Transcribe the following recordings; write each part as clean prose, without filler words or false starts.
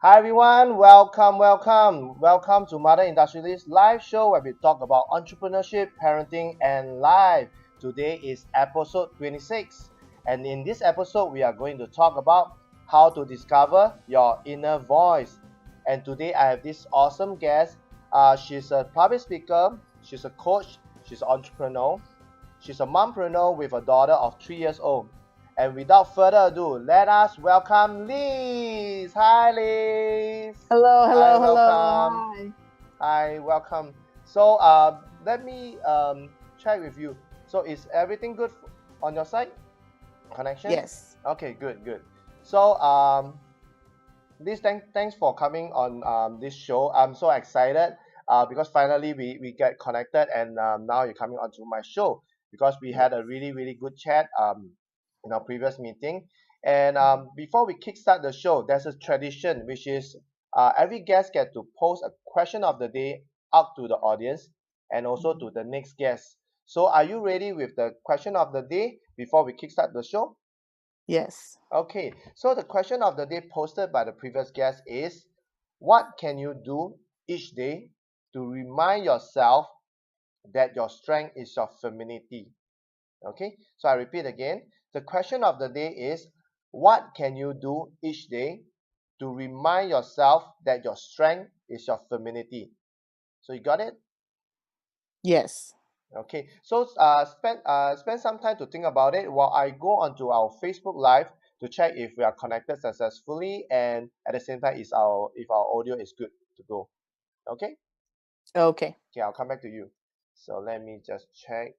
Hi everyone, welcome to Mother Industrialist live show where we talk about entrepreneurship, parenting, and life. Today is episode 26, and in this episode, we are going to talk about how to discover your inner voice. And today, I have this awesome guest. She's a public speaker, she's a coach, she's an entrepreneur, she's a mompreneur with a daughter of 3 years old. And without further ado, let us welcome Liz. Hi, Liz. Hello, Hi, hello, hello. welcome. Hi. Hi, welcome. So, let me check with you. So, is everything good on your side? Connection? Yes. Okay, good. So, Liz, thanks for coming on this show. I'm so excited because finally we get connected, and now you're coming onto my show because we had a really good chat in our previous meeting. And before we kickstart the show, there's a tradition which is every guest get to post a question of the day out to the audience and also to the next guest. So, are you ready with the question of the day before we kickstart the show? Yes. Okay, so the question of the day posted by the previous guest is, what can you do each day to remind yourself that your strength is your femininity? Okay, so I repeat again. The question of the day is, what can you do each day to remind yourself that your strength is your femininity? So you got it? Yes. Okay, so spend some time to think about it while I go onto our Facebook Live to check if we are connected successfully, and at the same time is our if our audio is good to go. Okay? Okay. Okay, I'll come back to you. So let me just check.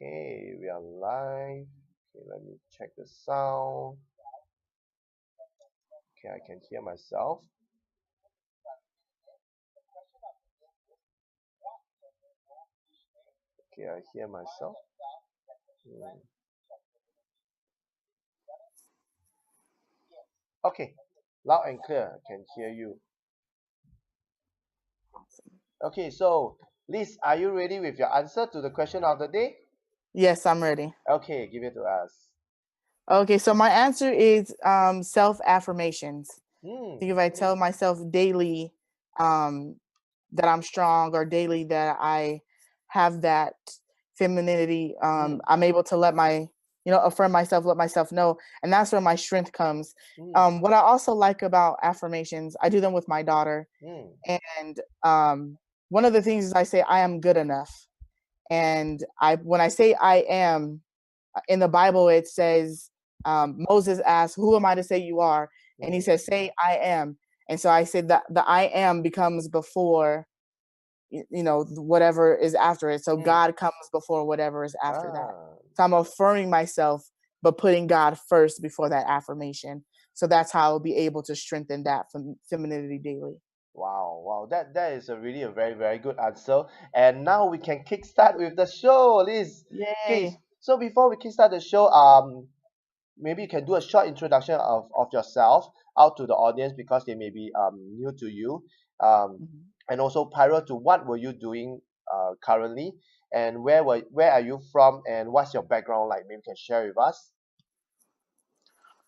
Okay, we are live. Okay, let me check the sound. Okay, I can hear myself. Okay, I hear myself. Hmm. Okay, loud and clear. I can hear you. Okay, so Liz, are you ready with your answer to the question of the day? Yes, I'm ready. Okay, give it to us. Okay, so my answer is self-affirmations. I Hmm. think if I tell myself daily um that I'm strong, or daily that I have that femininity, Hmm. I'm able to affirm myself, let myself know, and that's where my strength comes. Hmm. What I also like about affirmations, I do them with my daughter, Hmm. and one of the things is I say I am good enough. And I when I say I am, in the Bible it says, Moses asked, "Who am I to say you are?" And he Hmm. says, "Say I am." And so I said that the I am becomes before whatever is after it. So Hmm. God comes before whatever is after that. Ah. So I'm affirming myself, but putting God first before that affirmation. So that's how I'll be able to strengthen that femininity daily. Wow. That is a very good answer. And now we can kickstart with the show, Liz. Okay, Yay. so before we kickstart the show, maybe you can do a short introduction of yourself out to the audience because they may be new to you. Mhm. And also prior to what were you doing currently, and where are you from, and what's your background like? Maybe you can share with us.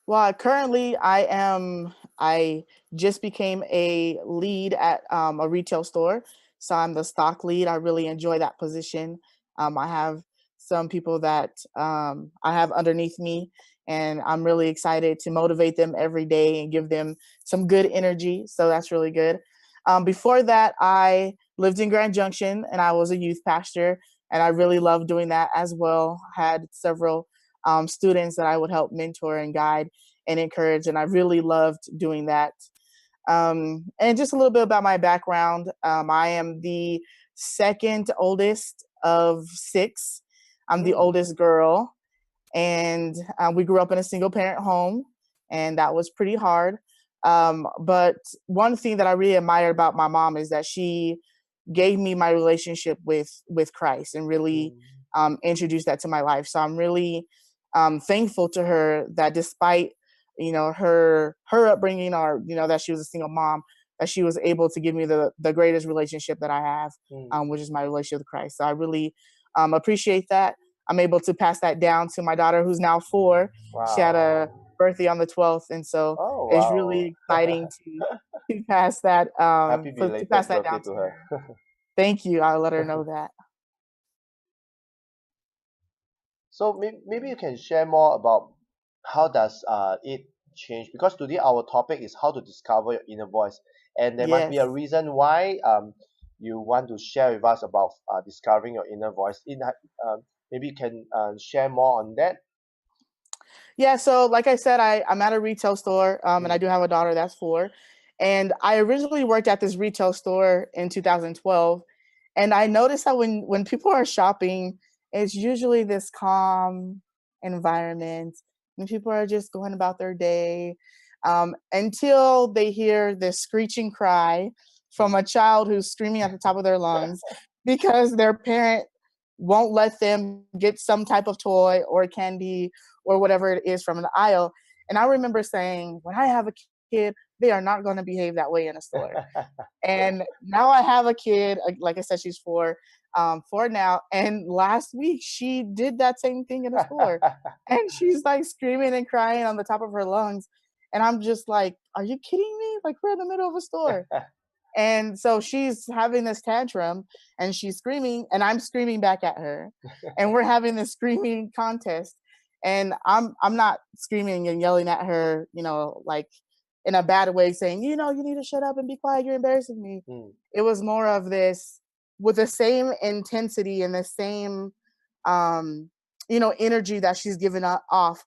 Well, currently I just became a lead at a retail store. So I'm the stock lead. I really enjoy that position. I have some people that I have underneath me, and I'm really excited to motivate them every day and give them some good energy. So that's really good. Before that, I lived in Grand Junction and I was a youth pastor, and I really loved doing that as well. Had several students that I would help mentor and guide and encourage. And I really loved doing that. And just a little bit about my background. I am the second oldest of six. I'm the Hmm. oldest girl, and we grew up in a single parent home, and that was pretty hard. But one thing that I really admire about my mom is that she gave me my relationship with Christ and really Hmm. introduced that to my life. So I'm really thankful to her that despite her upbringing, or that she was a single mom, that she was able to give me the greatest relationship that I have, Hmm. which is my relationship with Christ. So I really appreciate that. I'm able to pass that down to my daughter, who's now 4. She had a Wow. birthday on the 12th, and so Oh, it's really wow. exciting to pass that Happy to pass belated that birthday down to to her. her. Thank you. I'll let her know that. So maybe you can share more about how does it change, because today our topic is how to discover your inner voice, and there must be a Yes. reason why you want to share with us about discovering your inner voice. Maybe you can share more on that. Yeah, so like I said, I'm at a retail store, and I Mm. do have a daughter that's 4. And I originally worked at this retail store in 2012, and I noticed that when people are shopping, it's usually this calm environment, and people are just going about their day, until they hear this screeching cry from Mm. a child who's screaming at the top of their lungs because their parent won't let them get some type of toy or candy or whatever it is from an aisle. And I remember saying, when I have a kid, they are not going to behave that way in a store. And now I have a kid, like I said, she's 4 now. And last week she did that same thing in a store, and she's like screaming and crying on the top of her lungs. And I'm just like, are you kidding me? Like, we're in the middle of a store. And so she's having this tantrum and she's screaming and I'm screaming back at her. And we're having this screaming contest. And I'm not screaming and yelling at her, like in a bad way saying, you need to shut up and be quiet, you're embarrassing me. Mm. It was more of this with the same intensity and the same um, energy that she's giving off.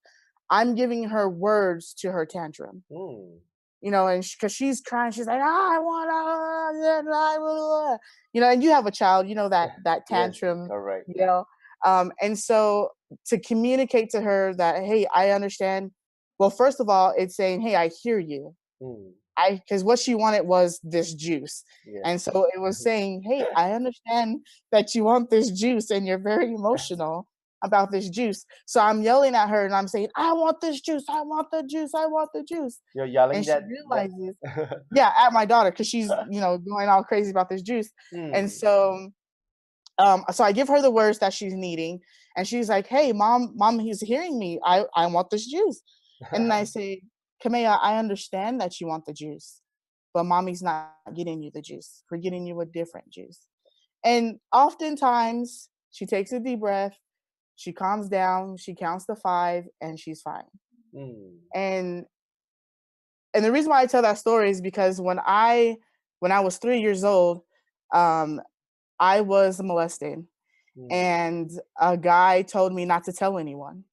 I'm giving her words to her tantrum, Mm. and because she's crying, she's like, I want to, and you have a child, that Yes, tantrum, correct. you know, and so to communicate to her that, hey, I understand. Well, first of all, it's saying, hey, I hear you. Mm. Because what she wanted was this juice. And Yes. so it was saying, hey, I understand that you want this juice and you're very emotional about this juice. So I'm yelling at her and I'm saying, I want this juice. I want the juice. I want the juice. You're yelling And she that. realizes, yeah, at my daughter, because she's, going all crazy about this juice. And Mm. so I give her the words that she's needing, and she's like, hey, mom, he's hearing me. I want this juice. And then I say, Kamea, I understand that you want the juice, but mommy's not getting you the juice. We're getting you a different juice. And oftentimes she takes a deep breath, she calms down, she counts to 5, and she's fine. Mm. And the reason why I tell that story is because when I was 3 years old, um, I was molested, Mm. and a guy told me not to tell anyone.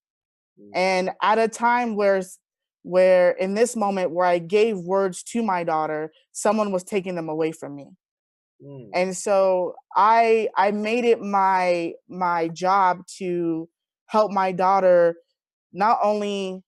Mm. And at a time where in this moment where I gave words to my daughter, someone was taking them away from me. Mm. And so I made it my job to help my daughter not only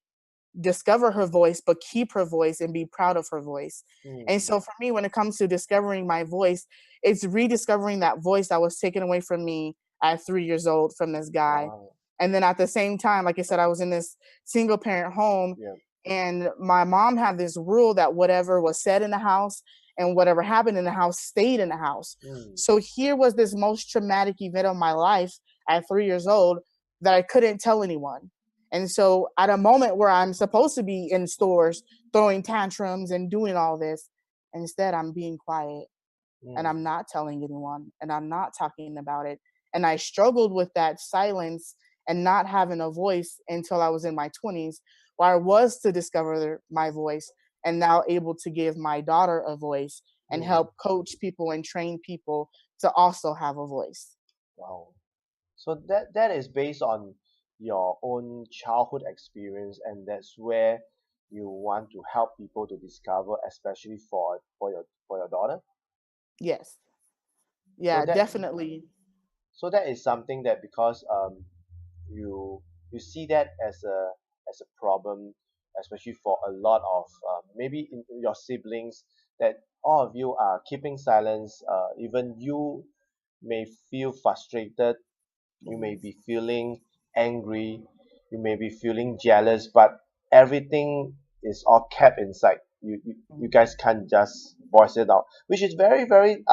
discover her voice, but keep her voice and be proud of her voice. And Mm. so for me, when it comes to discovering my voice, it's rediscovering that voice that was taken away from me at 3 years old from this guy. Wow. And then at the same time, like I said, I was in this single parent home, Yeah. and my mom had this rule that whatever was said in the house and whatever happened in the house stayed in the house. Mm. So here was this most traumatic event of my life at 3 years old that I couldn't tell anyone. And so at a moment where I'm supposed to be in stores throwing tantrums and doing all this, instead I'm being quiet and Mm. I'm not telling anyone and I'm not talking about it. And I struggled with that silence and not having a voice until I was in my 20s, where I was to discover my voice and now able to give my daughter a voice and Mm. help coach people and train people to also have a voice. Wow. So that is based on your own childhood experience, and that's where you want to help people to discover, especially for your daughter. Yes. So Yeah, that definitely. so that is something that, because you you see that as a problem, especially for a lot of maybe in your siblings, that all of you are keeping silence. Even you may feel frustrated, you may Yes. be feeling angry, you may be feeling jealous, but everything is all kept inside. You Mhm. guys can't just voice it out, which is very very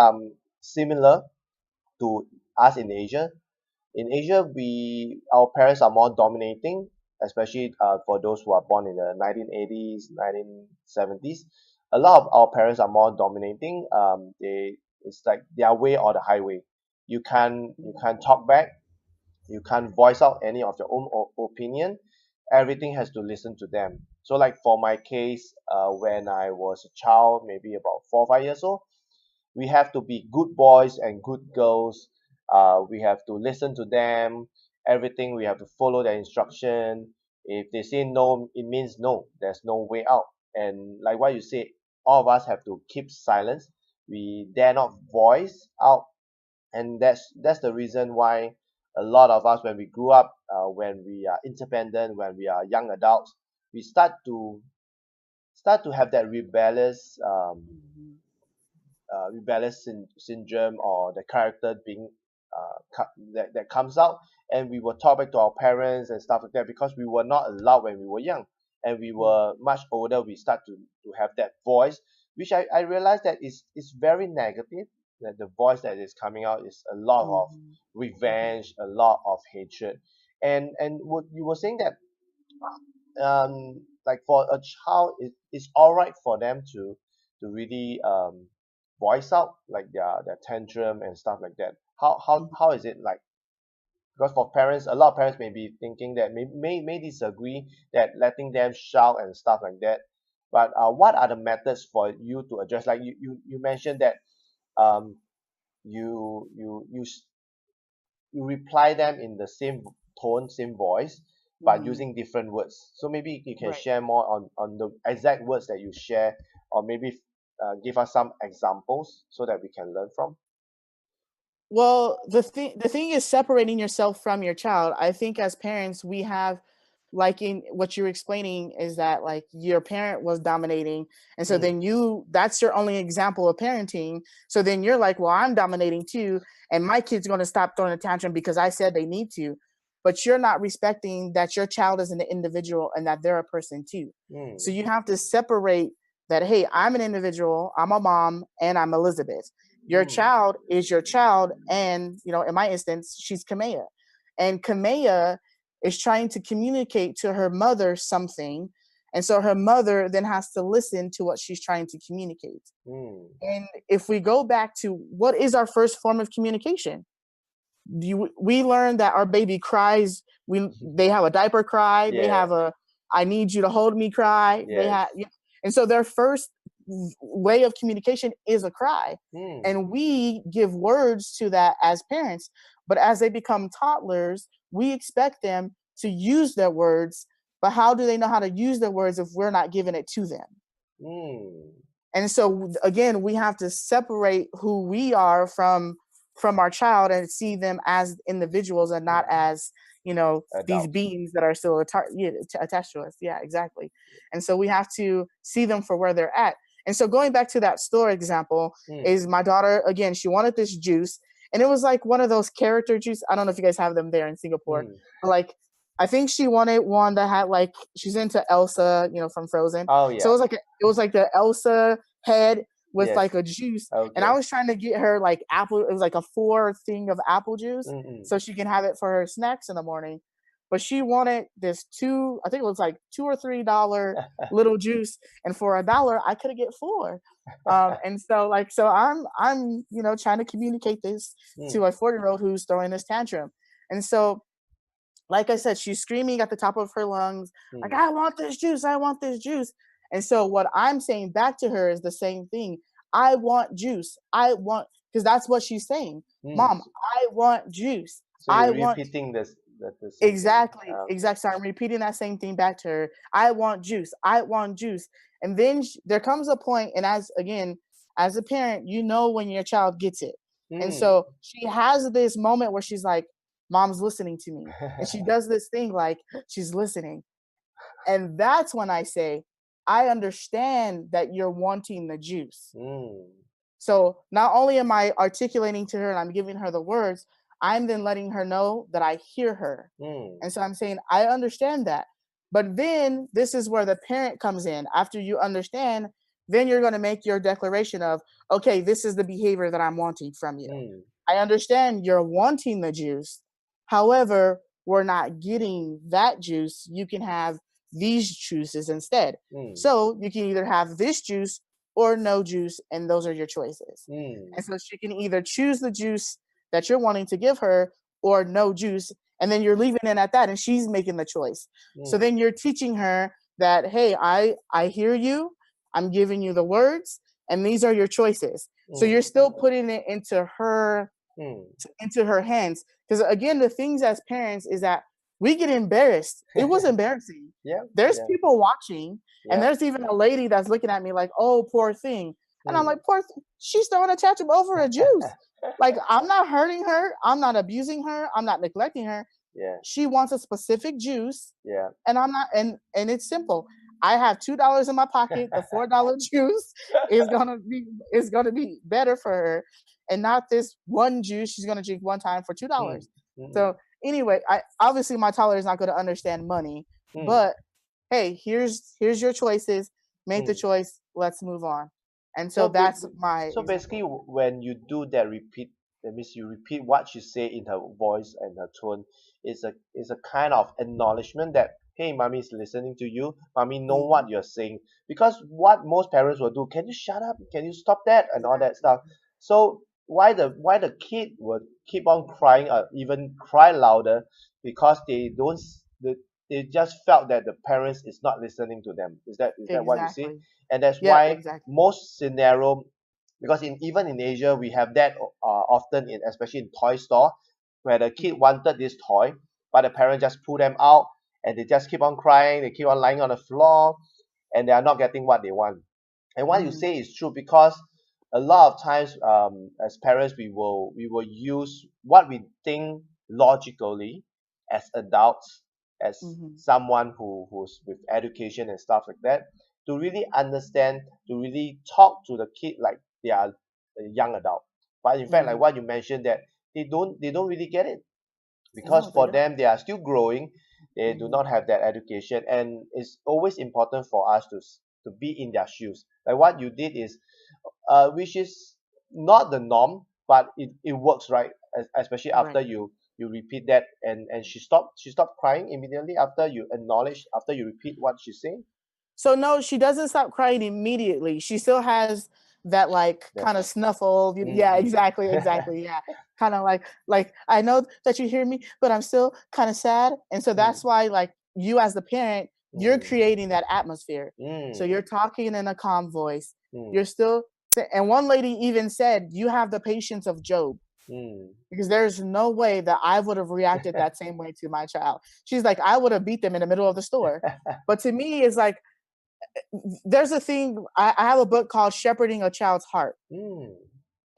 similar to us in Asia. In Asia, our parents are more dominating, especially for those who are born in the 1980s, 1970s. A lot of our parents are more dominating. It's like their way or the highway. You can't talk back. You can't voice out any of your own opinion. Everything has to listen to them. So like for my case, when I was a child, maybe about 4 or 5 years old, we have to be good boys and good girls. We have to listen to them. Everything we have to follow their instruction. If they say no, it means no. There's no way out. And like what you said, all of us have to keep silence. We dare not voice out, and that's the reason why a lot of us, when we grew up, when we are independent, when we are young adults, we start to have that Mhm. rebellious syndrome, or the character being that comes out, and we will talk back to our parents and stuff like that, because we were not allowed when we were young, and we were much older, we start to have that voice, which I realized that is very negative, that the voice that is coming out is a lot of Mhm. Mhm. revenge, a lot of hatred. And what you were saying, that like for a child, it's all right for them to really voice out like their tantrum and stuff like that. Mhm. How is it like? Because for parents, a lot of parents may be thinking that may disagree that letting them shout and stuff like that. But what are the methods for you to address? Like you mentioned that um you you reply them in the same tone, same voice, but Mhm. using different words. So maybe you can Right. share more on the exact words that you share, or maybe give us some examples so that we can learn from. Well, the thing is separating yourself from your child. I think as parents, we have, like in what you're explaining, is that like your parent was dominating, and so Mm, then that's your only example of parenting. So then you're like, well, I'm dominating too, and my kid's going to stop throwing a tantrum because I said they need to. But you're not respecting that your child is an individual and that they're a person too. So mm, you have to separate that. Hey, I'm an individual. I'm a mom, and I'm Elizabeth. Your mm, child is your child, and in my instance, she's Kamea, and Kamea is trying to communicate to her mother something, and so her mother then has to listen to what she's trying to communicate. mm, And if we go back to what is our first form of communication, we learn that our baby cries. They have a diaper cry. They yeah, have a "I need you to hold me" cry. They have, yes. and so their first way of communication is a cry, Mm, and we give words to that as parents. But as they become toddlers, we expect them to use their words. But how do they know how to use their words if we're not giving it to them? mm, And so again, we have to separate who we are from our child and see them as individuals and not mm. as these Adults. beings that are still attached to us. Yeah, exactly. And so we have to see them for where they're at. And so going back to that store example, Mm, is my daughter, again, she wanted this juice, and it was like one of those character juice. I don't know if you guys have them there in Singapore, mm. but like I think she wanted one that had, like, she's into Elsa, from Frozen. Oh So yeah. it was like the Elsa head with Yes. like a juice, and I Okay. was trying to get her like apple. It was like a 4 thing of apple juice, Mm, mm. so she can have it for her snacks in the morning. But she wanted this I think it was like $2 or $3 little juice, and for $1, I could get four. And so I'm trying to communicate this to Mm, a 4-year-old who's throwing this tantrum, and so like I said, she's screaming at the top of her lungs, like, mm, I want this juice, I want this juice. And so what I'm saying back to her is the same thing. I want juice. I want, because that's what she's saying. mm. Mom, I want juice. So I you're want repeating the same thing. exactly, exactly. So I'm repeating that same thing back to her. I want juice. I want juice. And then there comes a point, and as a parent, when your child gets it. And Mm. so she has this moment where she's like, Mom's listening to me. And she does this thing like she's listening. And that's when I say, I understand that you're wanting the juice. Mm, So not only am I articulating to her and I'm giving her the words, I'm then letting her know that I hear her. mm, And so I'm saying, I understand that. But then this is where the parent comes in. After you understand, then you're going to make your declaration of, okay, this is the behavior that I'm wanting from you. mm, I understand you're wanting the juice. However, we're not getting that juice, you can have these juices instead. Mm. So you can either have this juice or no juice, and those are your choices. Mm. And so she can either choose the juice that you're wanting to give her or no juice, and then you're leaving it at that, and she's making the choice. So Mm. then you're teaching her that, hey, I hear you, I'm giving you the words, and these are your choices. So you're still putting it into her hands. Because again, the things as parents is that we get embarrassed. It was embarrassing. Yeah. There's Yeah. people watching, and Yeah. there's even a lady that's looking at me like, oh, poor thing. And I'm Mm. like, she's throwing a ketchup over a juice. Like, I'm not hurting her. I'm not abusing her. I'm not neglecting her. Yeah. She wants a specific juice, Yeah. and I'm not, and it's simple. I have $2 in my pocket. The $4 juice is gonna be better for her, and not this one juice she's gonna drink one time for $2. So anyway, I obviously my toddler is not gonna understand money, but hey, here's your choices. Make the choice. Let's move on. And so that's my So basically, when you do that repeat, that means you repeat what she say in her voice and her tone. It's a kind of acknowledgement that, hey, mommy is listening to you. Mommy know what you're saying. Because what most parents will do, can you shut up? Can you stop that? And all that stuff. So why the kid will keep on crying or even cry louder, because they just felt that the parents is not listening to them. Is that what you see? exactly. And that's Yeah, why exactly. most scenario, because even in Asia we have that often, in especially in toy store, where the kid wanted this toy, but the parent just pull them out, and they just keep on crying, they keep on lying on the floor, and they are not getting what they want. And what you say is true, because a lot of times, as parents, we will use what we think logically as adults, as someone who's with education and stuff like that, to really understand, to really talk to the kid like they are a young adult. But in fact, like what you mentioned, that they don't really get it, because No, they for don't. them they are still growing, they do not have that education, and it's always important for us to be in their shoes. Like what you did is, which is not the norm, but it works, right? Especially after Right. you repeat that, and she stopped crying immediately after you acknowledge, after you repeat what she's saying. So no, she doesn't stop crying immediately. She still has that like That kind of snuffle. Yeah, mm, exactly, exactly. Yeah. Kind of like I know that you hear me, but I'm still kind of sad. And so mm, that's why like you as the parent, you're mm, creating that atmosphere. So mm, you're talking in a calm voice. mm, You're still and one lady even said, you have the patience of Job. mm. Because there's no way that I would have reacted that same way to my child. She's like, I would have beat them in the middle of the store. But to me, it's like there's a thing. I have a book called Shepherding a Child's Heart. Mm,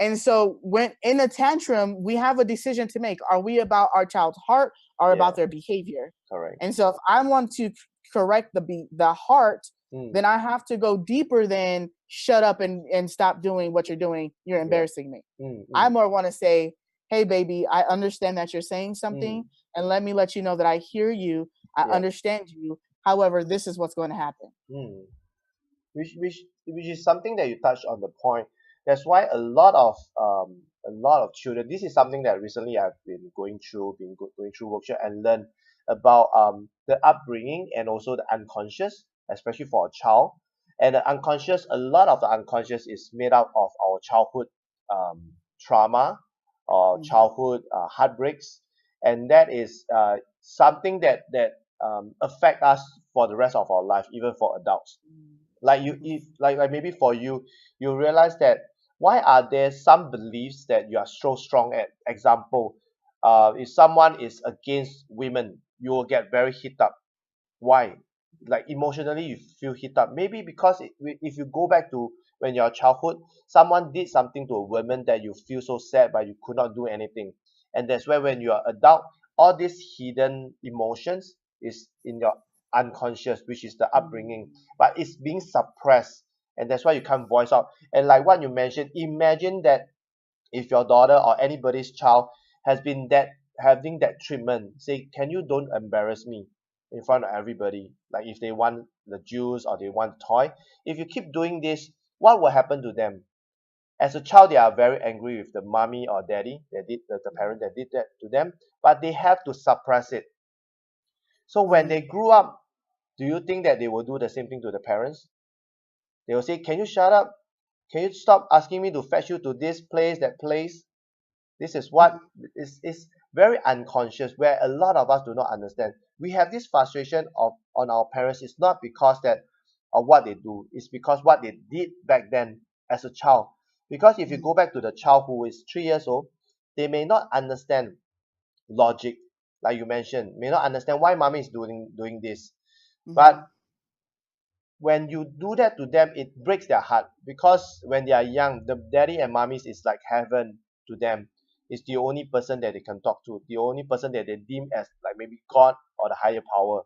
And so when in a tantrum, we have a decision to make. Are we about our child's heart or yeah, about their behavior? correct. And so if I want to correct the heart, Mm, then I have to go deeper than shut up and stop doing what you're doing. You're yeah. embarrassing me. Mm, I mm, more want to say, hey, baby, I understand that you're saying mm, something, and let me let you know that I hear you. I yeah. understand you. However, this is what's going to happen. Mm. Which is something that you touched on the point. That's why a lot of children. This is something that recently I've been going through workshop and learn about the upbringing and also the unconscious, especially for a child. And the unconscious, a lot of the unconscious is made up of our childhood trauma or Mhm. childhood heartbreaks, and that is something that affect us for the rest of our life, even for adults. Like you, Mhm. if like maybe for you, you realize that why are there some beliefs that you are so strong at. Example, if someone is against women, you will get very hit up. Why? Like emotionally you feel hit up, maybe because if you go back to when you're childhood, someone did something to a woman that you feel so sad but you could not do anything. And that's why when you're adult, all these hidden emotions is in your unconscious, which is the upbringing, Mhm. but it's being suppressed, and that's why you can't voice out. And like what you mentioned, imagine that if your daughter or anybody's child has been that having that treatment, say, can you don't embarrass me in front of everybody, like if they want the juice or they want the toy, if you keep doing this, what will happen to them? As a child, they are very angry with the mommy or daddy that did the parent that did that to them, but they have to suppress it. So when they grew up, do you think that they will do the same thing to the parents? They will say, can you shut up? Can you stop asking me to fetch you to this place, that place? This is what is very unconscious, where a lot of us do not understand. We have this frustration on our parents. It's not because that of what they do, it's because what they did back then as a child. Because if you go back to the child who is 3 years old, they may not understand logic, like you mentioned, may not understand why mommy is doing this. But when you do that to them, it breaks their heart, because when they are young, the daddy and mommies is like heaven to them. It's the only person that they can talk to, the only person that they deem as like maybe God or the higher power.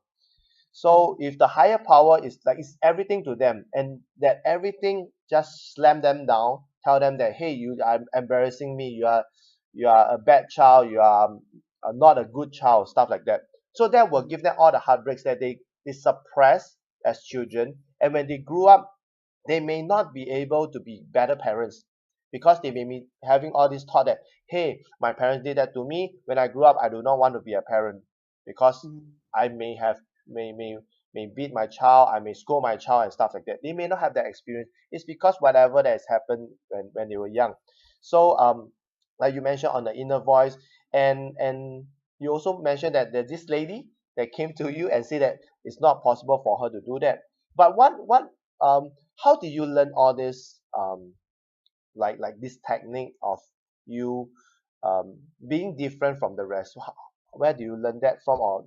So if the higher power is like it's everything to them, and that everything just slam them down, tell them that, hey, you are embarrassing me, you are a bad child, you are not a good child, stuff like that. So that will give them all the heartbreaks that they suppress as children, and when they grew up, they may not be able to be better parents, because they may be having all this thought that, hey, my parents did that to me when I grew up, I do not want to be a parent, because I may have may beat my child, I may scold my child and stuff like that. They may not have that experience. It's because whatever that has happened when they were young. So like you mentioned on the inner voice, and you also mentioned that there's this lady that came to you and said that it's not possible for her to do that. But what how did you learn all this, like this technique of you being different from the rest? Where do you learn that from, or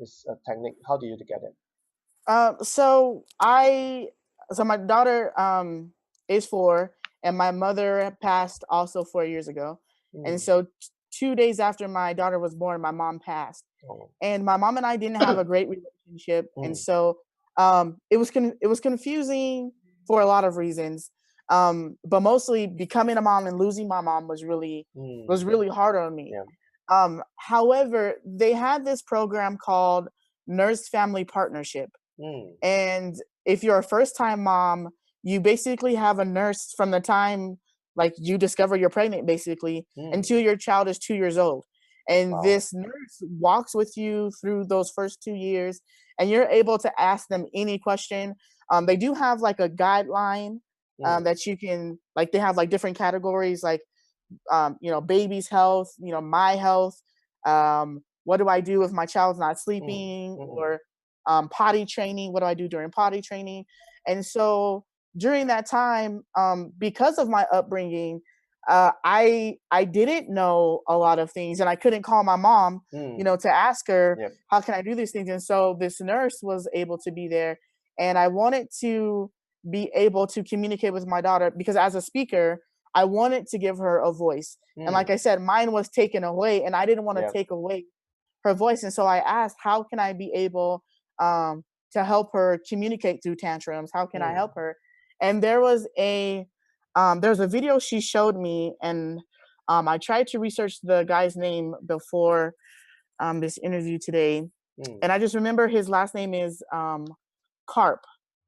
is a technique? How do you get it? So my daughter is 4, and my mother passed also 4 years ago. And Mm. so 2 days after my daughter was born, my mom passed. Oh. And my mom and I didn't have a great relationship, and Mm. so it was confusing for a lot of reasons. But mostly becoming a mom and losing my mom was Mm. really hard on me. Yeah. However, they had this program called Nurse Family Partnership, Mm. and if you're a first time mom, you basically have a nurse from the time like you discover you're pregnant basically Mm. until your child is 2 years old. And Wow. this nurse walks with you through those first 2 years, and you're able to ask them any question. They do have like a guideline Mm. that you can like they have like different categories like baby's health, my health, what do I do if my child's not Mm. sleeping, Mm. or potty training, what do I do during potty training? And so during that time, because of my upbringing, I didn't know a lot of things, and I couldn't call my mom, Mm. to ask her Yep. how can I do these things. And so this nurse was able to be there, and I wanted to be able to communicate with my daughter because as a speaker, I wanted to give her a voice. And Mm. like I said, mine was taken away, and I didn't want to Yep. take away her voice. And so I asked, how can I be able to help her communicate through tantrums? How can I Mm. help her? And there was a video she showed me, and I tried to research the guy's name before this interview today, Mm. and I just remember his last name is Carp.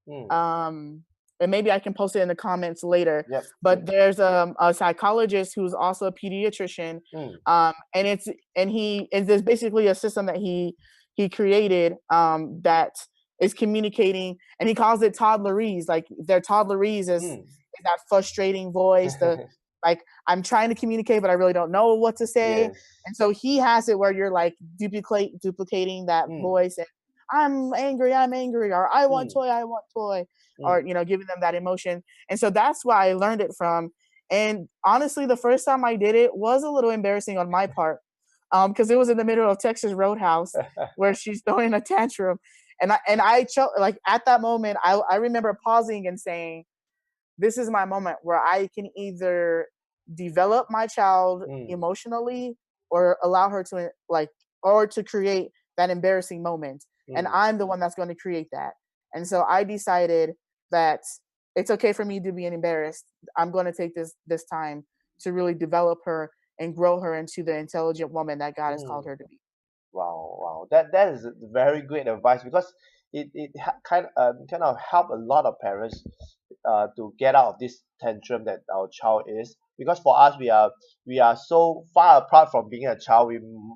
Mm. um and maybe I can post it in the comments later. Yep. But Yep. there's a psychologist who's also a pediatrician, Mm. and there's basically a system that he created that is communicating, and he calls it toddlerese. Like their toddlerese Mm. is that frustrating voice, the like I'm trying to communicate but I really don't know what to say. Yes. And so he has it where you're like duplicating that Mm. voice, and I'm angry, or Mm. I want toy, or Mm. giving them that emotion. And so that's where I learned it from. And honestly, the first time I did it was a little embarrassing on my part, because it was in the middle of Texas Roadhouse where she's throwing a tantrum, and like at that moment, I remember pausing and saying, "This is my moment where I can either develop my child Mm. emotionally, or allow her to or to create that embarrassing moment, and Mm. I'm the one that's going to create that." And so I decided that it's okay for me to be embarrassed. I'm going to take this time to really develop her and grow her into the intelligent woman that God has called Mm. her to be. Wow, wow. That is a very great advice, because kind of help a lot of parents to get out of this tantrum that our child is. Because for us, we are so far apart from being a child.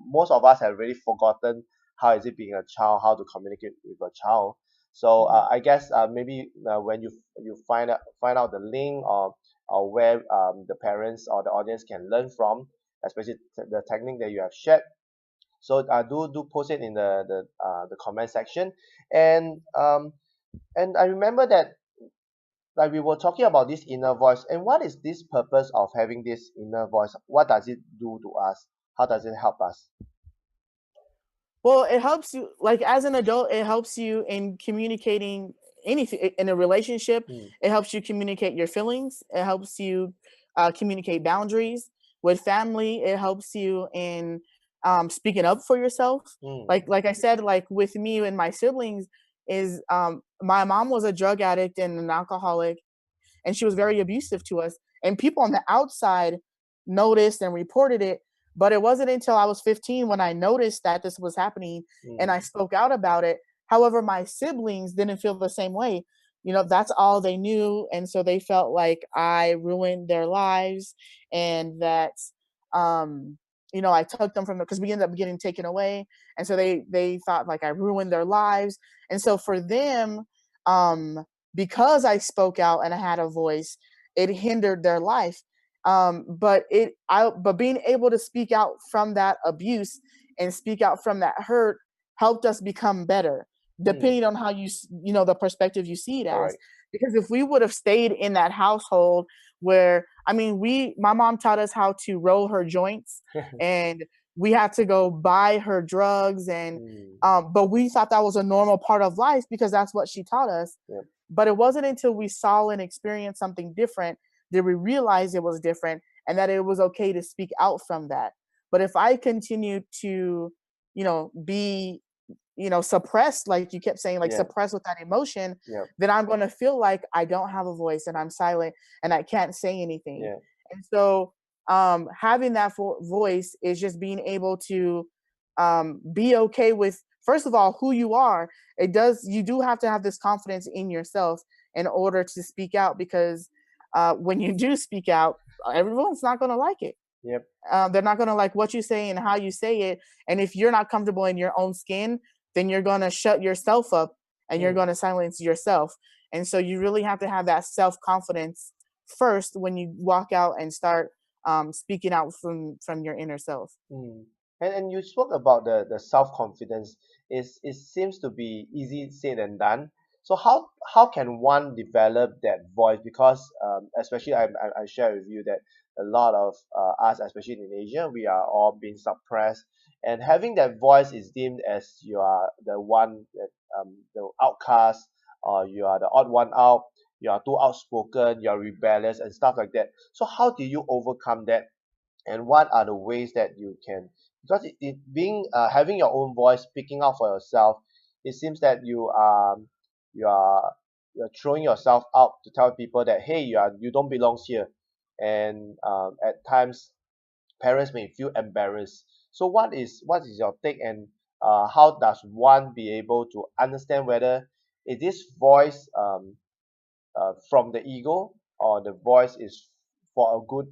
Most of us have already forgotten how is it being a child, how to communicate with a child. So I guess maybe when you find out the link or where the parents or the audience can learn from, especially the technique that you have shared. So do post it in the comment section. And and I remember that like we were talking about this inner voice, and what is this purpose of having this inner voice? What does it do to us? How does it help us? Well, it helps you, like as an adult, it helps you in communicating anything in a relationship. Mm, It helps you communicate your feelings. It helps you communicate boundaries with family. It helps you in speaking up for yourself. mm, Like I said, like with me and my siblings, is my mom was a drug addict and an alcoholic, and she was very abusive to us. And people on the outside noticed and reported it, but it wasn't until I was 15 when I noticed that this was happening and I mm, spoke out about it. However, my siblings didn't feel the same way. You know, that's all they knew, and so they felt like I ruined their lives, and that um you know, I took them from the, because we ended up getting taken away, and so they thought like I ruined their lives. And so for them, um because I spoke out and I had a voice, it hindered their life. But being able to speak out from that abuse and speak out from that hurt helped us become better, mm. depending on how you know, the perspective you see it All as. right. Because if we would have stayed in that household where, I mean, my mom taught us how to roll her joints, and we had to go buy her drugs, and Mm, but we thought that was a normal part of life because that's what she taught us. yep. But it wasn't until we saw and experienced something different that we realized it was different and that it was okay to speak out from that. But if I continued to, you know, be, you know, suppressed, like you kept saying, like Yeah. suppressed with that emotion, Yeah. then I'm going to feel like I don't have a voice and I'm silent and I can't say anything. Yeah. And so having that voice is just being able to be okay with, first of all, who you are. You do have to have this confidence in yourself in order to speak out, because when you do speak out, everyone's not going to like it. Yep. They're not going to like what you say and how you say it. And if you're not comfortable in your own skin, then you're going to shut yourself up and you're Mm. going to silence yourself. And so you really have to have that self confidence first when you walk out and start speaking out from your inner self. Mm. And you spoke about the self confidence. It seems to be easy said than done. So how can one develop that voice? Because especially I share with you that a lot of us, especially in Asia, we are all being suppressed, and having that voice is deemed as you are the one that the outcast, or you are the odd one out. You are too outspoken. You are rebellious and stuff like that. So how do you overcome that? And what are the ways that you can, because it being having your own voice, speaking out for yourself, it seems that you are you're throwing yourself out to tell people that hey, you don't belong here. And at times parents may feel embarrassed. So what is your take, and how does one be able to understand whether is this voice from the ego, or the voice is for a good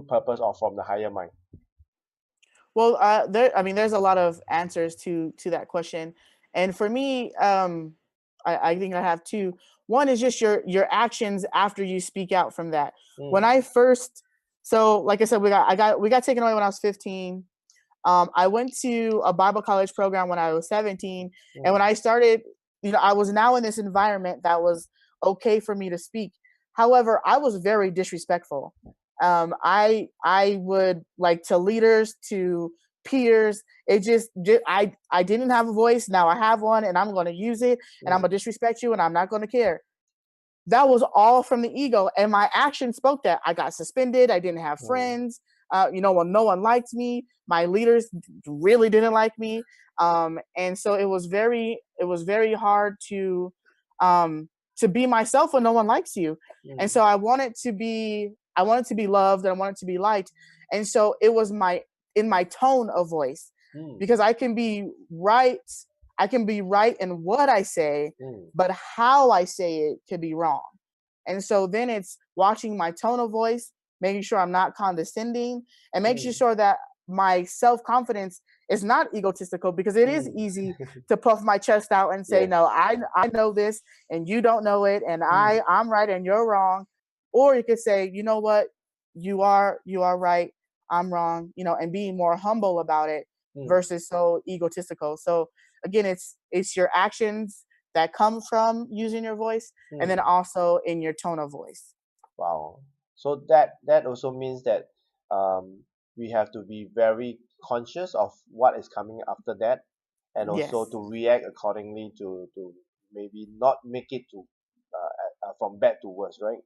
purpose, or from the higher mind? Well, I mean, there's a lot of answers to that question, and for me, I think I have two. One is just your actions after you speak out from that. When Mm, I first, so like I said, we got taken away when I was 15. I went to a Bible college program when I was 17, and when mm, I started, you know, I was now in this environment that was okay for me to speak. However, I was very disrespectful. I would, like, to leaders, to peers. It I didn't have a voice. Now I have one, and I'm going to use it, and I'm mm, gonna disrespect you, and I'm not going to care. That was all from the ego, and my action spoke that. I got suspended. I didn't have mm, friends. You know, well, no one liked me. My leaders really didn't like me, and so it was very hard to be myself when no one likes you. And mm, so I wanted to be loved, and I wanted to be liked, and so it was in my tone of voice, mm, because I can be right in what I say, mm, but how I say it could be wrong. And so then it's watching my tone of voice, making sure I'm not condescending, and making mm, sure that my self confidence it's not egotistical, because it is Mm. easy to puff my chest out and say, Yes. no, I know this and you don't know it, and Mm. I'm right and you're wrong. Or you could say, you know what, you are right, I'm wrong, and being more humble about it Mm. versus so egotistical. So again, it's your actions that come from using your voice, and then Mm. also in your tone of voice. Wow. So that also means that we have to be very conscious of what is coming after that, and also Yes. to react accordingly to maybe not make it to from bad to worse, right?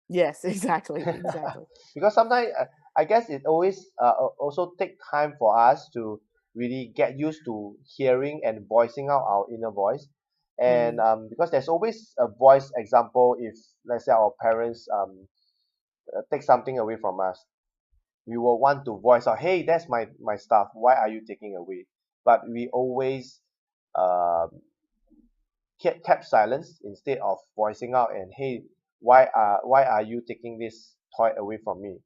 Yes, exactly. Exactly. Because sometimes I guess it always also take time for us to really get used to hearing and voicing out our inner voice. And Mm. because there's always a voice example, if let's say our parents take something away from us, we will want to voice out, hey, that's my stuff, why are you taking away? But we always um, kept silence instead of voicing out, and hey, why are you taking this toy away from me?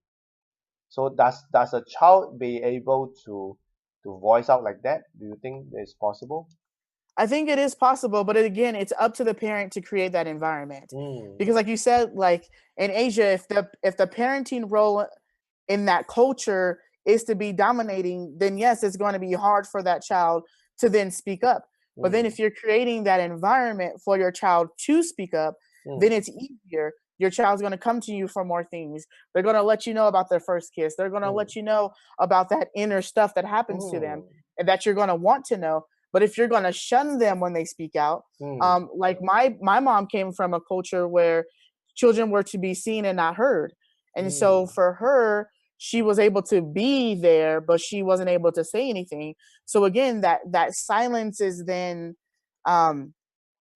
So does a child be able to voice out like that? Do you think it's possible? I think it is possible, but again, it's up to the parent to create that environment. Mm. Because like you said, like in Asia, if the parenting role in that culture is to be dominating, then yes, it's going to be hard for that child to then speak up. But then Mm. if you're creating that environment for your child to speak up, then Mm. it's easier. Your child's going to come to you for more things. They're going to let you know about their first kiss. They're going to Mm. let you know about that inner stuff that happens to them Mm. and that you're going to want to know. But if you're going to shun them when they speak out, Mm. like my mom came from a culture where children were to be seen and not heard. And so Mm. for her, she was able to be there, but she wasn't able to say anything. So again, that silence is then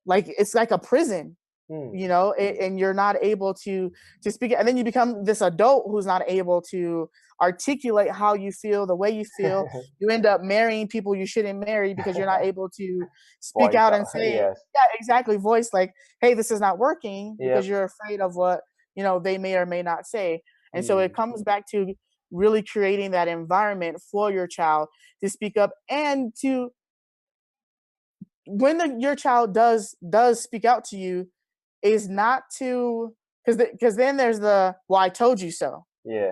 like it's like a prison, Mm. and you're not able to speak it, and then you become this adult who's not able to articulate how you feel, the way you feel. You end up marrying people you shouldn't marry because you're not able to speak Voice out out. and say, Yes. yeah, exactly, voice like, hey, this is not working, because Yep. you're afraid of what they may or may not say. And so it Mm. comes back to really creating that environment for your child to speak up, and to when your child does speak out to you, is not to, because then there's the, well, I told you so. Yeah.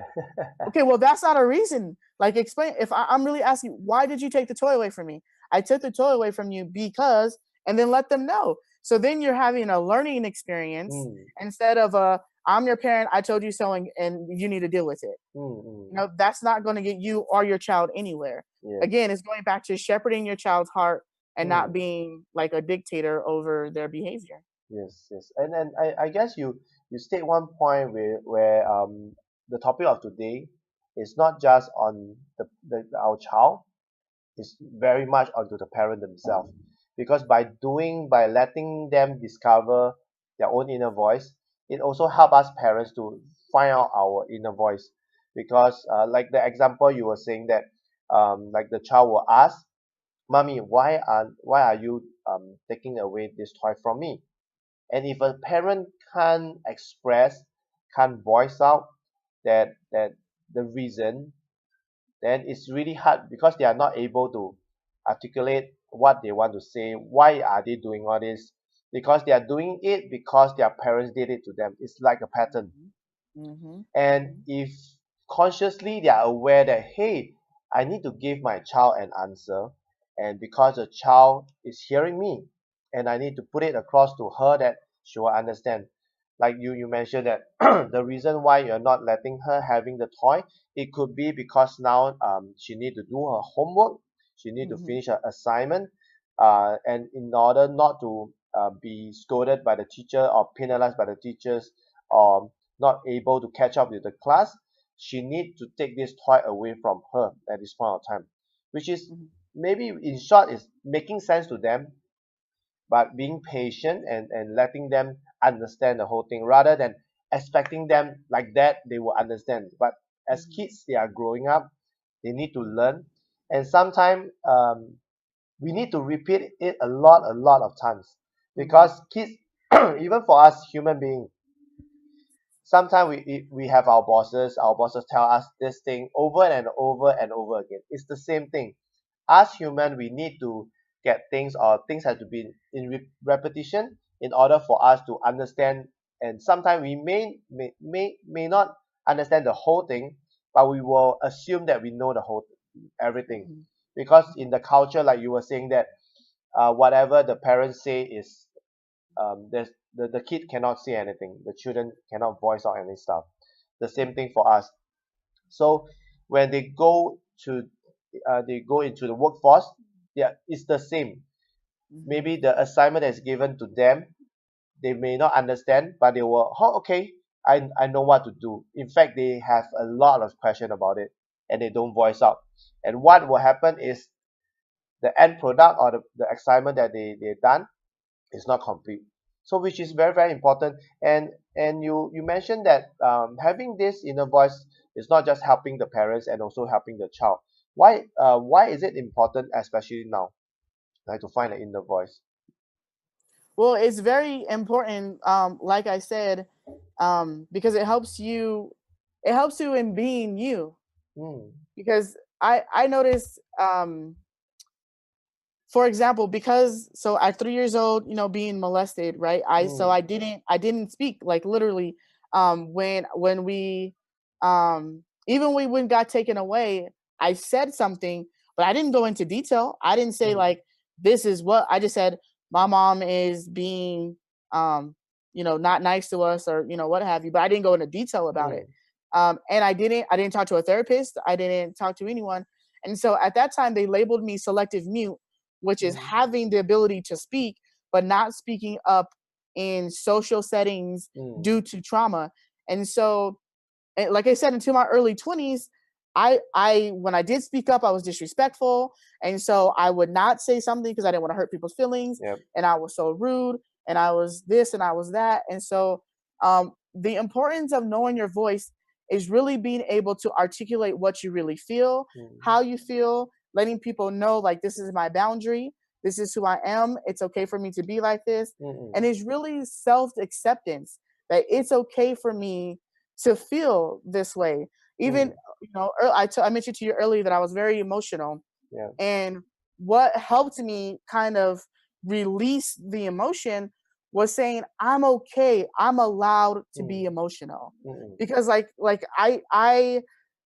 Okay, well, that's not a reason. Like, explain. If I'm really asking, why did you take the toy away from me? I took the toy away from you because, and then let them know. So then you're having a learning experience Mm. instead of a, I'm your parent, I told you so, and you need to deal with it. Mm. Mm. That's not going to get you or your child anywhere. Yes. Again, it's going back to shepherding your child's heart and not Mm. being like a dictator over their behavior. Yes, yes. And then I guess you state one point where the topic of today is not just on our child, it's very much onto the parent themselves. Because by letting them discover their own inner voice, it also help us parents to find out our inner voice. Because like the example you were saying that like the child will ask, Mommy, why are you taking away this toy from me? And if a parent can't express, can't voice out that the reason, then it's really hard because they are not able to articulate what they want to say. Why are they doing all this? Because they are doing it because their parents did it to them. It's like a pattern. Mhm. Mhm. And Mhm. if consciously they are aware that, hey, I need to give my child an answer, and because the child is hearing me, and I need to put it across to her that she will understand. Like you mentioned that the reason why you're not letting her having the toy, it could be because now she need to do her homework, she need to Mhm. finish her assignment, and in order not to be scolded by the teacher or penalized by the teachers, or not able to catch up with the class, she need to take this toy away from her at this point of time, which is Mhm. maybe in short is making sense to them, but being patient and letting them understand the whole thing rather than expecting them like that they will understand. But as Mhm. kids, they are growing up, they need to learn, and sometimes we need to repeat it a lot of times Mhm. because kids, even for us human beings, sometimes we have our bosses tell us this thing over and over and over again. It's the same thing. as human, we need to get things, or things have to be in repetition in order for us to understand. And sometimes we may not understand the whole thing, but we will assume that we know the whole everything, Mhm. because in the culture, like you were saying, that whatever the parents say is, there's the kid cannot say anything, the children cannot voice out any stuff. The same thing for us. So when they go into the workforce, yeah, it's the same. Mhm. Maybe the assignment that's given to them, they may not understand, but they will, oh, okay, I know what to do. In fact, they have a lot of question about it, and they don't voice out. And what will happen is the end product, or the assignment that they've done, is not complete. So which is very, very important. And you mentioned that having this inner voice is not just helping the parents, and also helping the child. Why is it important, especially now, like to find an inner voice? Well, it's very important, like I said, because it helps you in being you. Mm, Because I noticed, for example, because so at 3 years old, being molested, right? mm, I didn't speak, like, literally, when we even when we got taken away, I said something, but I didn't go into detail. I didn't say, mm, like, this is what I just said. My mom is being, um not nice to us, or what have you, but I didn't go into detail about it. mm, And I didn't talk to a therapist. I didn't talk to anyone. And so at that time they labeled me selective mute, which is mm, having the ability to speak, but not speaking up in social settings mm, due to trauma. And so, like I said, into my early 20s, I when I did speak up, I was disrespectful, and so I would not say something because I didn't want to hurt people's feelings, yep, and I was so rude, and I was this and I was that. And so, the importance of knowing your voice is really being able to articulate what you really feel, mm, how you feel, letting people know, like, this is my boundary, this is who I am, it's okay for me to be like this. mm, And mm, it's really self acceptance, that it's okay for me to feel this way. Even, mm, I mentioned to you earlier that I was very emotional, yeah, and what helped me kind of release the emotion was saying, I'm okay, I'm allowed to be mm, emotional. mm, mm, Because, like I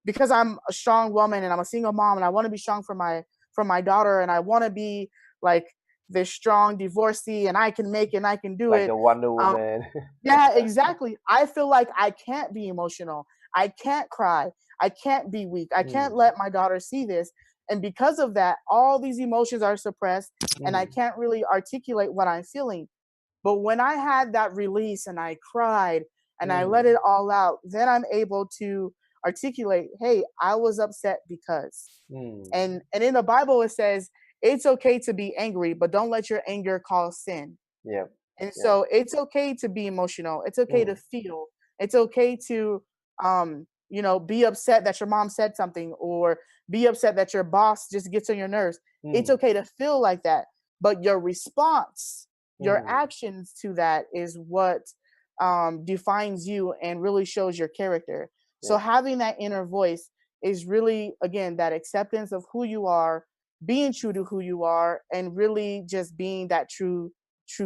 because I'm a strong woman and I'm a single mom, and I want to be strong for my daughter, and I want to be like this strong divorcee, and I can make it and I can do like it. the Wonder um, Woman. yeah, exactly. I feel like I can't be emotional. I can't cry. I can't be weak. I can't Mm, let my daughter see this. And because of that, all these emotions are suppressed, and I mm, can't really articulate what I'm feeling. But when I had that release and I cried and I let mm, it all out, then I'm able to articulate, hey, I was upset because. mm, And in the Bible it says it's okay to be angry, but don't let your anger cause sin. yep, And yep, so it's okay to be emotional. It's okay to mm, feel. It's okay to, be upset that your mom said something, or be upset that your boss just gets on your nerves. It's mm, okay to feel like that. But your response, your mm, actions to that is what defines you and really shows your character. So yep. having that inner voice is really, again, that acceptance of who you are, being true to who you are, and really just being that true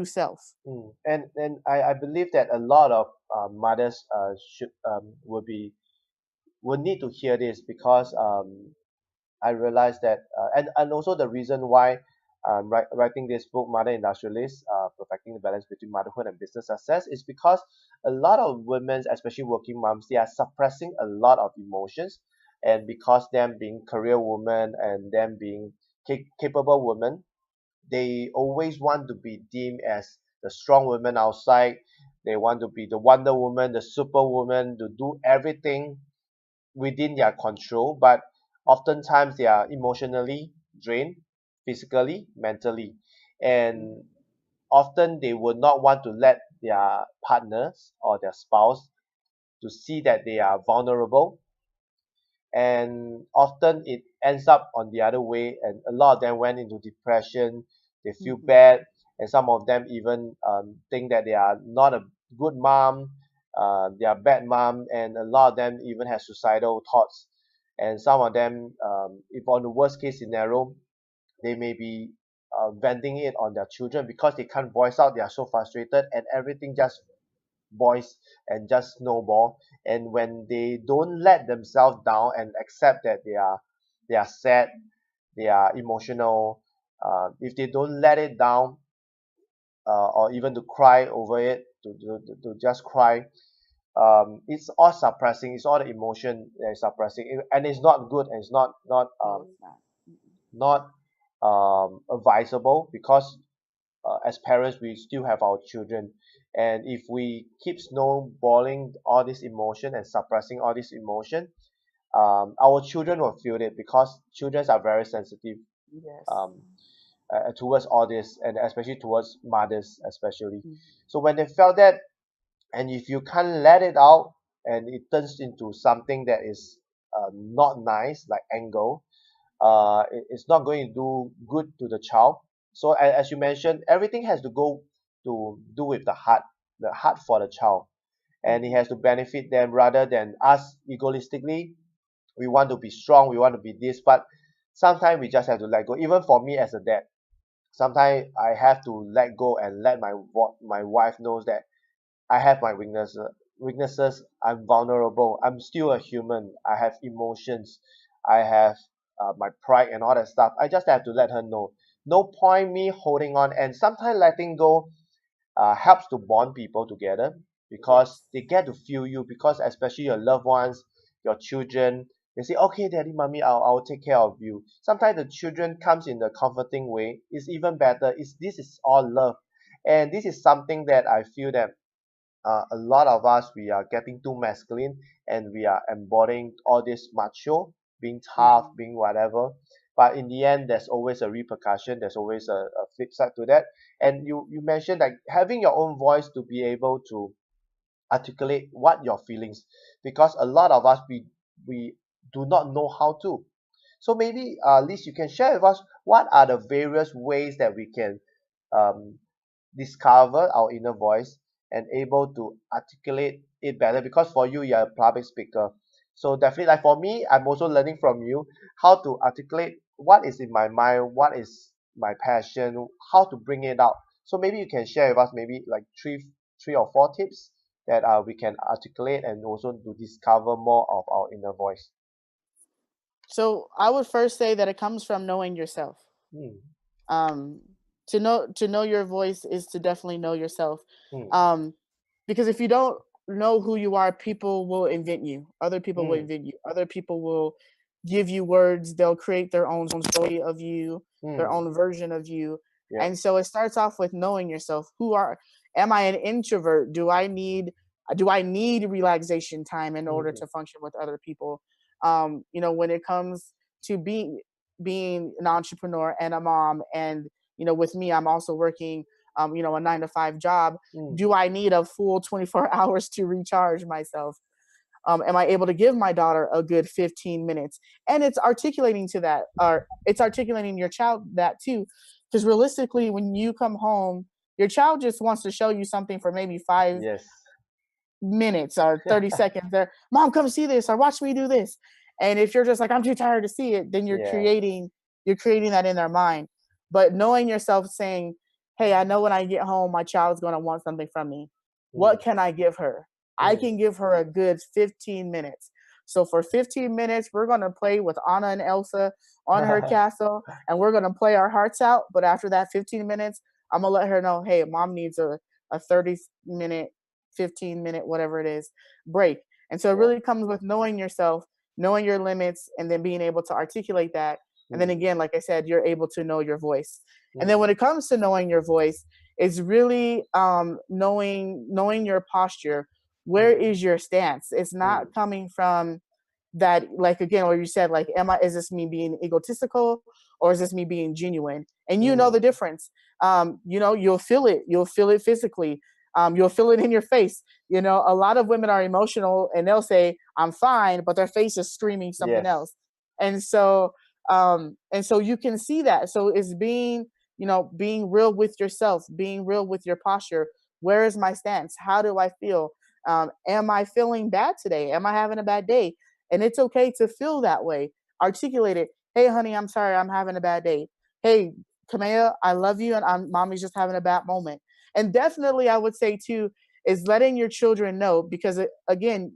self. Mm. And I believe that a lot of mothers should will need to hear this, because I realized that, and also the reason why writing this book, Mother Industrialist, Perfecting the Balance Between Motherhood and Business Success, is because a lot of women, especially working moms, they are suppressing a lot of emotions. And because them being career women, and them being capable women, they always want to be deemed as the strong woman outside. They want to be the Wonder Woman, the Superwoman, to do everything within their control, but oftentimes they are emotionally drained, physically, mentally, and Mhm. often they would not want to let their partners or their spouse to see that they are vulnerable. And often it ends up on the other way, and a lot of them went into depression. They feel Mhm. bad, and some of them even think that they are not a good mom, they are bad mom, and a lot of them even have suicidal thoughts. And some of them, if on the worst case scenario, They may be venting it on their children because they can't voice out. They are so frustrated, and everything just boils and just snowball. And when they don't let themselves down and accept that they are sad, they are emotional, if they don't let it down, or even to cry over it, to just cry, it's all suppressing. It's all the emotion that is suppressing, and it's not good, and it's No, it's not. not advisable, because as parents we still have our children, and if we keep snowballing all this emotion and suppressing all this emotion, our children will feel it, because children are very sensitive Yes. um, towards all this, and especially towards mothers especially. Mhm. So when they felt that, and if you can't let it out, and it turns into something that is not nice, like anger, it's not going to do good to the child. So as you mentioned, everything has to go to do with the heart for the child, and it Mhm. has to benefit them rather than us egoistically. We want to be strong, we want to be this, but sometimes we just have to let go. Even for me as a dad, sometimes I have to let go and let my wife knows that I have my weaknesses. I'm vulnerable. I'm still a human. I have emotions. I have my pride and all that stuff. I just have to let her know. No point me holding on, and sometimes letting go helps to bond people together, because Yes. they get to feel you. Because especially your loved ones, your children, they say, "Okay, daddy, mommy, I'll take care of you." Sometimes the children comes in a comforting way. It's even better. This is all love, and this is something that I feel that a lot of us, we are getting too masculine, and we are embodying all this macho, being tough, Mhm. being whatever. But in the end, there's always a repercussion, there's always a flip side to that. And you mentioned like having your own voice to be able to articulate what your feelings, because a lot of us, we do not know how to. So maybe Liz, you can share with us what are the various ways that we can um, discover our inner voice and able to articulate it better, because for you, you're a public speaker. So definitely, like for me, I'm also learning from you how to articulate what is in my mind, what is my passion, how to bring it out. So maybe you can share with us maybe like three or four tips that we can articulate, and also to discover more of our inner voice. So I would first say that it comes from knowing yourself. Hmm. um to know your voice is to definitely know yourself. Hmm. um because if you don't know who you are, people will invent you, other people will Hmm. invent you, other people will give you words, they'll create their own story of you, their Hmm. own version of you. Yep. And so it starts off with knowing yourself. Who are Am I an introvert? Do I need relaxation time in order Hmm. to function with other people? When it comes to being an entrepreneur and a mom, and with me, I'm also working a 9 to 5 job. Hmm. Do I need a full 24 hours to recharge myself? Am I able to give my daughter a good 15 minutes? And it's articulating to that, or it's articulating your child that too, because realistically, when you come home, your child just wants to show you something for maybe five Yes. minutes or 30 seconds. There, mom, come see this, or watch me do this. And if you're just like, I'm too tired to see it, then Yeah. you're creating that in their mind. But knowing yourself, saying, hey, I know when I get home my child's going to want something from me. Hmm. What can I give her? I Hmm. can give her a good 15 minutes. So for 15 minutes, we're going to play with Anna and Elsa on her castle, and we're going to play our hearts out. But after that 15 minutes, I'm going to let her know, hey, mom needs a 30-minute, 15-minute, whatever it is, break. And so it Yeah. really comes with knowing yourself, knowing your limits, and then being able to articulate that. And then Hmm. again, like I said, you're able to know your voice. And then Hmm. when it comes to knowing your voice, it's really knowing your posture. Where Hmm. is your stance? It's Hmm. not coming from that, like, again, where you said, like, is this me being egotistical, or is this me being genuine? And you know Hmm. the difference. You'll feel it physically. You'll feel it in your face. A lot of women are emotional and they'll say, I'm fine, but their face is screaming something Yes. else. And so you can see that. So it's being real with yourself, being real with your posture. Where is my stance? How do I feel? Am I feeling bad today? Am I having a bad day? And it's okay to feel that way. Articulate it. Hey, honey, I'm sorry, I'm having a bad day. hey, Kamea, I love you, and mommy's just having a bad moment. And definitely, I would say too, is letting your children know, because again,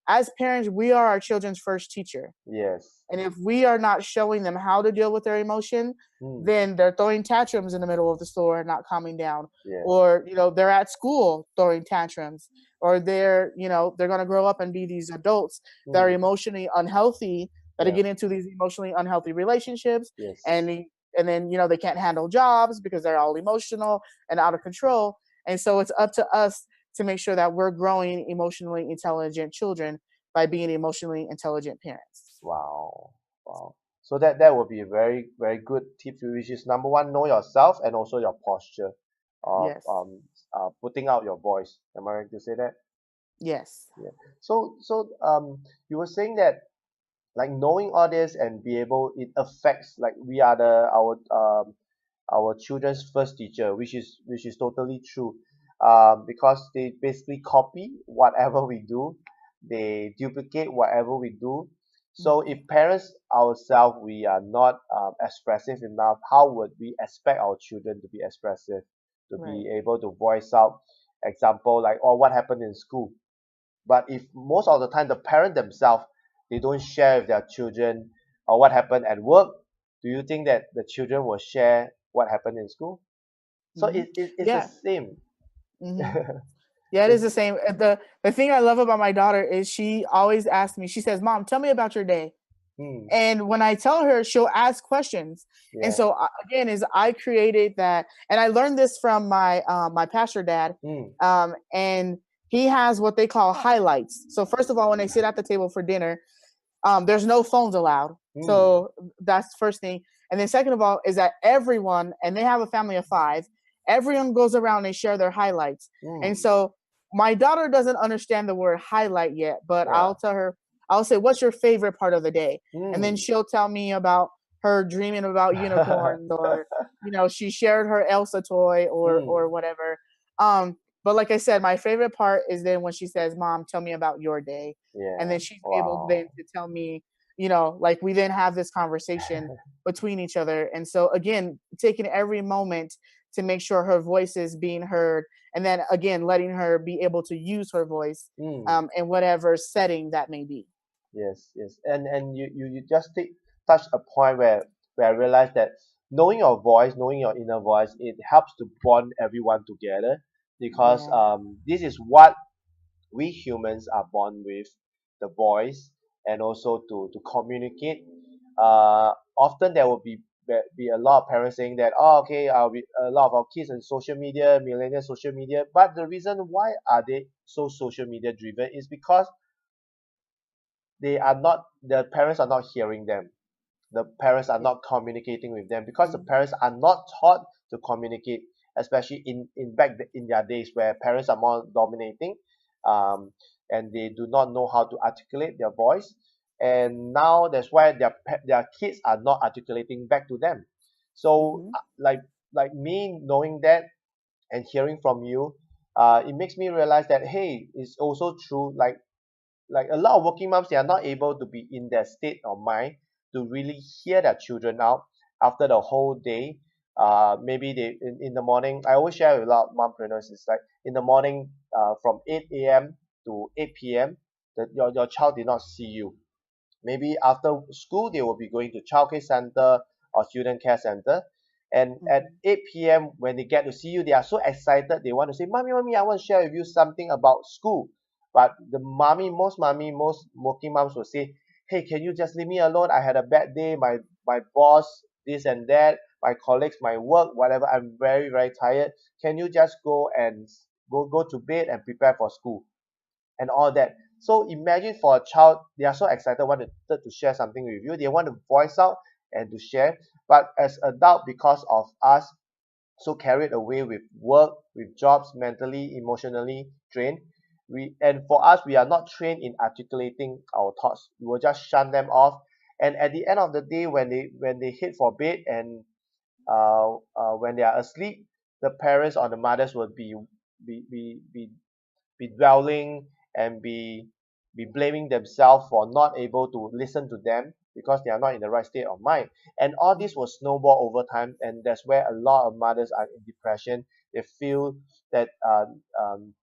as parents, we are our children's first teacher. Yes. And if we are not showing them how to deal with their emotion, then they're throwing tantrums in the middle of the store and not calming down. Yes. Or, they're at school throwing tantrums, or they're going to grow up and be these adults that are emotionally unhealthy, that are getting into these emotionally unhealthy relationships. Yes. And then, they can't handle jobs because they're all emotional and out of control. And so it's up to us to make sure that we're growing emotionally intelligent children by being emotionally intelligent parents. Wow. Wow. So that would be a very, very good tip, which is number one, know yourself and also your posture of Yes. putting out your voice. Am I right to say that? Yes. Yeah. So you were saying that like knowing all this and be able, it affects, like we are our children's first teacher, which is totally true, because they basically copy whatever we do, they duplicate whatever we do. So if parents ourselves we are not expressive enough, how would we expect our children to be expressive, to Right. be able to voice out, example like, oh, what happened in school? But if most of the time the parent themselves they don't share with their children or what happened at work, do you think that the children will share what happened in school? So it's the Yeah. same. Yeah, it is It's, the same. The thing I love about my daughter is she always asks me, she says, Mom, tell me about your day. And when I tell her, she'll ask questions. And yeah. so again, is I created that, and I learned this from my my pastor dad, and he has what they call highlights. So first of all, when they sit at the table for dinner, there's no phones allowed. So that's the first thing. And then second of all is that everyone, and they have a family of 5, everyone goes around and share their highlights. And so my daughter doesn't understand the word highlight yet, but Yeah. I'll tell her, I'll say, what's your favorite part of the day? And then she'll tell me about her dreaming about unicorns, or she shared her Elsa toy, or whatever. But like I said, my favorite part is then when she says, Mom, tell me about your day. Yeah. And then she's able Wow. then to tell me, like we then have this conversation between each other. And so again, taking every moment to make sure her voice is being heard, and then again letting her be able to use her voice in whatever setting that may be. Yes, yes. And you just touch a point where I realized that knowing your voice, knowing your inner voice, it helps to bond everyone together, because Yeah. this is what we humans are born with, the voice, and also to communicate. Often there will be a lot of parents saying that, oh, okay, a lot of our kids on social media, millennial social media, but the reason why are they so social media driven is because the parents are not hearing them, the parents are not communicating with them, because the parents are not taught to communicate, especially in their days where parents are more dominating, um, and they do not know how to articulate their voice, and now that's why their kids are not articulating back to them. So like me knowing that and hearing from you, it makes me realize that, hey, it's also true, like a lot of working moms, they are not able to be in that state of mind to really hear their children out after the whole day. Maybe in the morning, I always share with a lot of mompreneurs, it's like in the morning, from 8 a.m. to 8 p.m., that your child did not see you. Maybe after school they will be going to childcare center or student care center, and at 8 p.m. when they get to see you, they are so excited, they want to say, mommy, I want to share with you something about school. But most working moms will say, hey, can you just leave me alone, I had a bad day, my boss this and that, my colleagues, my work, whatever, I'm very, very tired, can you just go and go to bed and prepare for school and all that. So imagine for a child, they are so excited, wanted to share something with you. They want to voice out and to share. But as adult, because of us so carried away with work, with jobs, mentally, emotionally drained, and for us, we are not trained in articulating our thoughts. We will just shun them off. And at the end of the day, when they hit for bed and when they are asleep, the parents or the mothers will be be be be dwelling and be blaming themselves for not able to listen to them, because they are not in the right state of mind. And all this will snowball over time, and that's where a lot of mothers are in depression. They feel that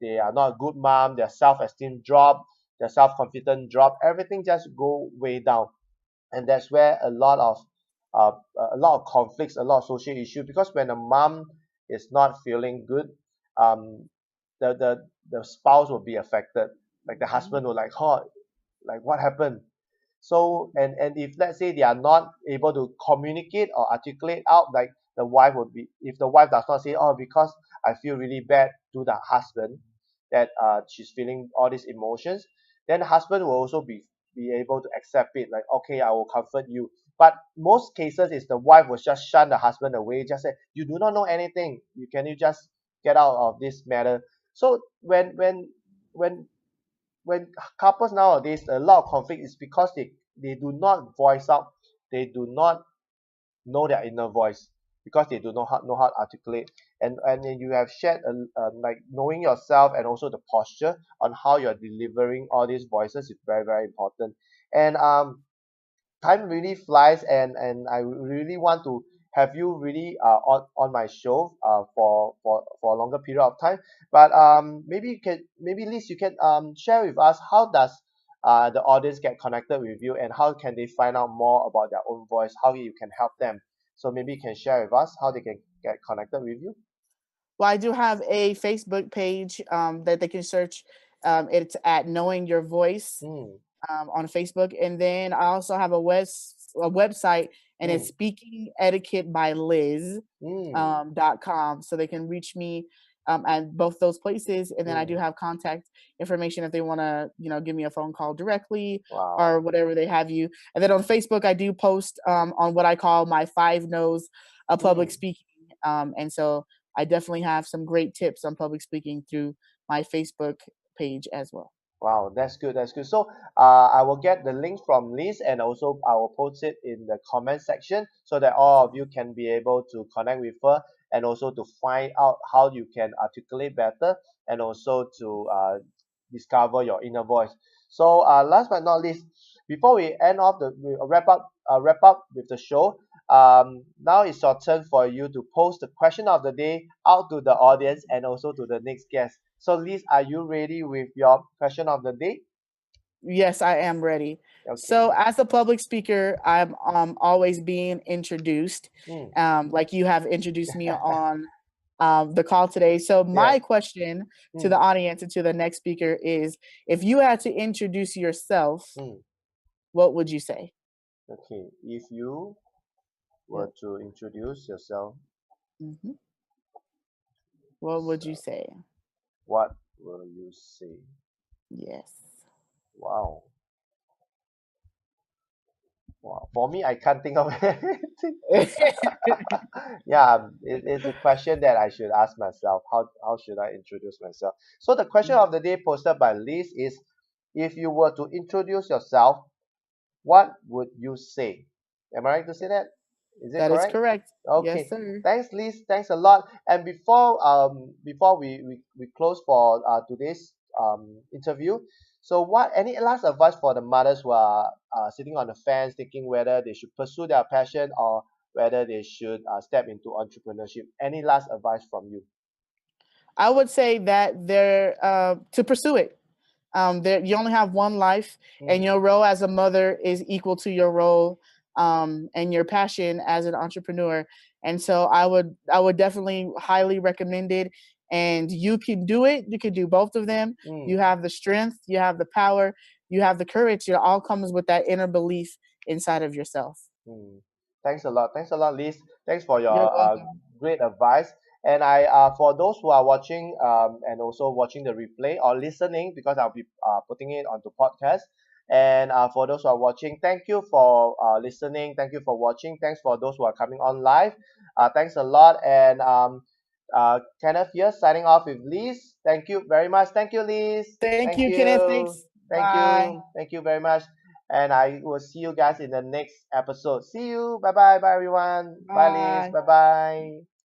they are not a good mom, their self-esteem drop, their self-confidence drop, everything just go way down. And that's where uh, a lot of conflicts, a lot of social issues, because when a mom is not feeling good, um, the spouse will be affected. Like the husband will like, oh, like what happened? So and if let's say they are not able to communicate or articulate out, like the wife would be, if the wife does not say, oh, because I feel really bad to the husband that she's feeling all these emotions, then the husband will also be able to accept it, like, okay, I will comfort you. But most cases is the wife will just shun the husband away, just say, you do not know anything, you just get out of this matter. So when when couples nowadays, a lot of conflict is because they do not voice out, they do not know their inner voice, because they do not know how to articulate. And then you have shared like knowing yourself and also the posture on how you're delivering all these voices is very, very important. And time really flies, and I really want to have you really on my show for a longer period of time. But maybe you can, maybe Liz, you can share with us, how does the audience get connected with you, and how can they find out more about their own voice, how you can help them. So maybe you can share with us how they can get connected with you. Well, I do have a Facebook page that they can search. It's at Knowing Your Voice Mm, on Facebook, and then I also have a website, and it's mm, Speaking Etiquette by Liz mm, .com, so they can reach me at both those places. And then I do mm. have contact information if they want to, give me a phone call directly or Wow. whatever they have you. And then on Facebook, I do post on what I call my 5 no's of public Mm. speaking. And so I definitely have some great tips on public speaking through my Facebook page as well. Wow, that's good. That's good. So, I will get the link from Liz, and also I will post it in the comment section so that all of you can be able to connect with her, and also to find out how you can articulate better, and also to discover your inner voice. So, last but not least, before we end off we wrap up with the show. Now it's your turn for you to post the question of the day out to the audience and also to the next guest. So, Liz, are you ready with your question of the day? Yes, I am ready. Okay. So, as a public speaker, I'm always being introduced, Mm. like you have introduced me on the call today. So, Yeah. my question to Mm. the audience and to the next speaker is, if you had to introduce yourself, Mm. what would you say? Okay. If you were Yep. to introduce yourself, hmm What would you so say? what will you say? Yes. Wow. Wow. For me, I can't think of anything. Yeah, it's a question that I should ask myself. How should I introduce myself? So the question of the day posted by Liz is, if you were to introduce yourself, what would you say? Am I right to say that? Is it That is correct? correct. Yes, Okay. sir. Thanks, Liz. Thanks a lot. And before we close for today's interview, so what, any last advice for the mothers who are sitting on the fence thinking whether they should pursue their passion, or whether they should step into entrepreneurship? Any last advice from you? I would say that they're to pursue it. There, you only have one life, and Mm, your role as a mother is equal to your role and your passion as an entrepreneur. And so I would definitely highly recommend it. And you can do it. You can do both of them. You mm, have the strength, you have the power, you have the courage. It all comes with that inner belief inside of yourself. mm. Thanks a lot. Thanks a lot, Liz. Thanks for your You're welcome. great advice. And for those who are watching and also watching the replay or listening, because I'll be putting it onto podcast. And for those who are watching, thank you for listening. Thank you for watching. Thanks for those who are coming on live. Thanks a lot. And Kenneth here signing off with Liz. Thank you very much. Thank you, Liz. Thank Thank you, Kenneth. you. Thanks. Thank Bye. you. Thank you very much. And I will see you guys in the next episode. See you. Bye bye. Bye, everyone. Bye, Liz. Bye. Bye bye.